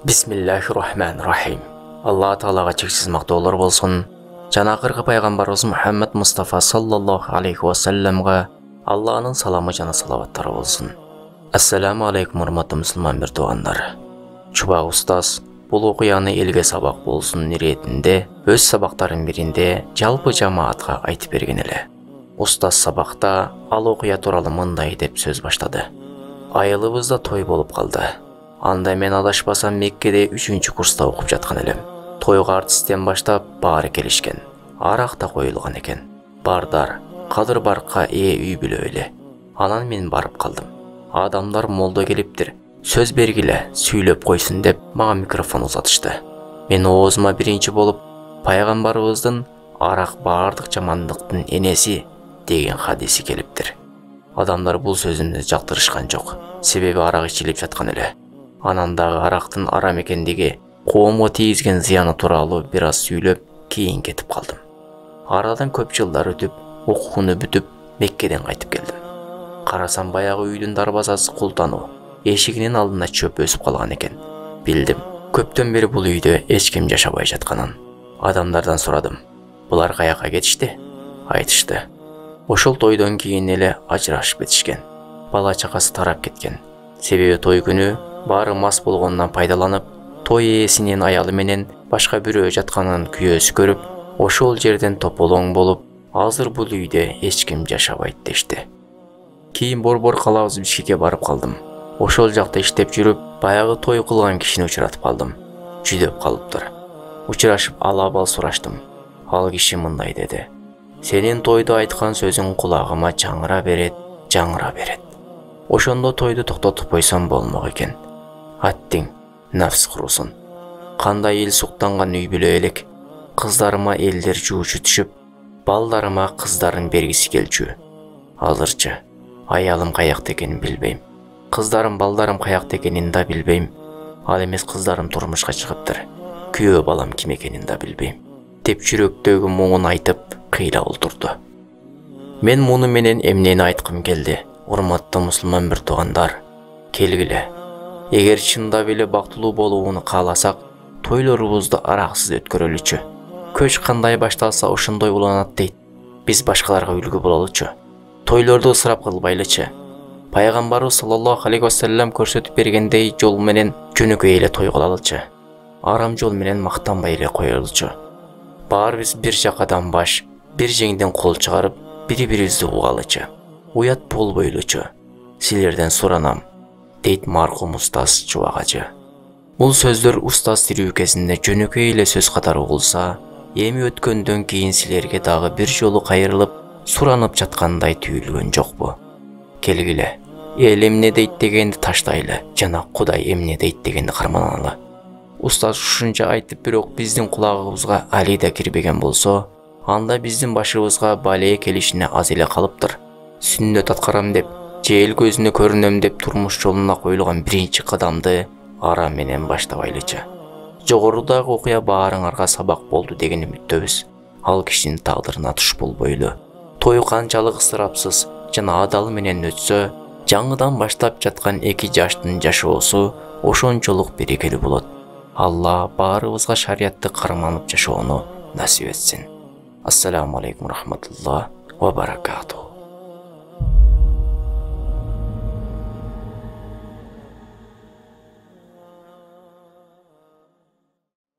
Бисмиллахир-рахманир-рахим. Алла Таалага чексиз мактоолор болсун. Жана акыркы пайгамбарыбыз Мухаммад Мустафа саллаллаху алейхи ва салламга Алланын саламы жана салаваттары болсун. Ассаламу алейкум, урматтуу мусулман туугандар. Чубак устаз бул окуяны элге сабак болсун иретинде өз сабактарынын биринде жалпы жамаатка айтып берген эле. Устаз сабакта ал окуя тууралуу мындай деп сөз баштады. Айылыбызда той болуп калды. Анда мен адашпасам Меккеде 3-чү курста окуп жаткан элем. Тойго артисттен баштап баары келишкен. Арак да коюлган экен. Бардар, кадыр баркка үй бүлө эле. Анан мен барып калдым. Адамдар молдо келиптир. Сөз бергиле, сүйлөп койсун деп мага микрофон узатышты. Мен оозума биринчи болуп, пайгамбарыбыздын арак баардык жамандыктын энеси деген хадиси келиптир. Адамдар бул сөзүмдү жактырышкан жок. Себеби арак ичилип жаткан эле. Анан дагы арактын арам экендиги, коомго тийгизген зыяны тууралуу бир аз сүйлөп, кийин кетип калдым. Арадан көп жылдар өтүп, окууну бүтүп, Меккеден кайтып келдим. Карасам баягы үйдүн дарбазасы култануу, эшигинин алдына чөп өсүп калган экен. Билдим, көптөн бери бул үйдө эч ким жашабай жатканын. Адамдардан сурадым. Булар каяка кетишти? Айтышты. Ошол тойдон кийин эле ажырашып кетишкен. Бала чакасы тарап кеткен. Себеби той күнү баары мас болгондон пайдаланып, той ээсинин аялы менен башка бирөө жатканын күйөөсү көрүп, ошол жерден тополоң болуп, азыр бул үйдө эч ким жашабайт дешти. Кийин борбор калабыз Бишкекке барып калдым. Ошол жакта иштеп жүрүп, баягы той кылган кишини учуратып калдым. Жүдөп калыптыр. Учурашып ал-абал сураштым. Ал киши мындай деди. Сенин тойдо айткан сөзүң кулагыма жаңыра берет. Ошондо тойду токтотуп койсом болмок экен. Аттиң, нафс курусун. Кандай эл суктанган үй бүлө элек. Кыздарыма элдер жуучу түшүп, балдарыма кыздарын бергиси келчү. Азырчы аялым каякта экенин билбейм. Кыздарым, балдарым каякта экенин да билбейм. Ал эмес кыздарым турмушка чыгыптыр. Күйөө балам ким экенин да билбейм. Деп жүрөктөгү муңун айтып, кыйла олтурду. Мен муну менен эмнени айткым келди? Урматтуу мусулман туугандар, келгиле. Эгер чындап эле бактылуу болууну кааласак, тойлорубузду араксыз өткөрөлүчү. Көч кандай башталса ошондой уланат дейт. Биз башкаларга үлгү бололучу. Тойлорду ысырап кылбайлычы. Пайгамбарыбыз саллаллаху алейхи ва саллям көрсөтүп бергендей жол менен жөнөкөй эле той кылалычы. Арам жол менен мактанбай эле коелучу. Баарыбыз бир жакадан баш, бир жеңден кол чыгарып, бири-бирибизди угалычы. Уят болбойлучу. Силерден суранам, дейт маркум устаз Чубак ажы. Бул сөздөр устаз тирүү кезинде жөнөкөй эле сөз катары угулса, эми өткөндөн кийин силерге дагы бир жолу кайрылып, суранып жаткандай түйүлгөн жокпу? Келгиле, эл эмне дейт дегенди таштайлы, жана Кудай эмне дейт дегенди карманалы. Устаз ушунча айтып, бирок биздин кулагыбызга али да кирбеген болсо, анда биздин башыбызга балее келишине аз эле калыптыр. Сүннөт аткарам деп, же эл көзүнө көрүнөм деп турмуш жолуна коюлган биринчи кадамды арам менен баштабайлычы. Жогорудагы окуя баарыңарга сабак болду деген үмүттөбүз. Ал кишинин тагдырына туш болбойлу. Той канчалык ысырапсыз жана адал менен өтсө, жаңыдан баштап жаткан эки жаштын жашоосу ошончолук берекелүү болот. Алла баарыбызга шариятты карманып жашоону насип этсин. Ассаламу алейкум рахматуллах ва баракатух.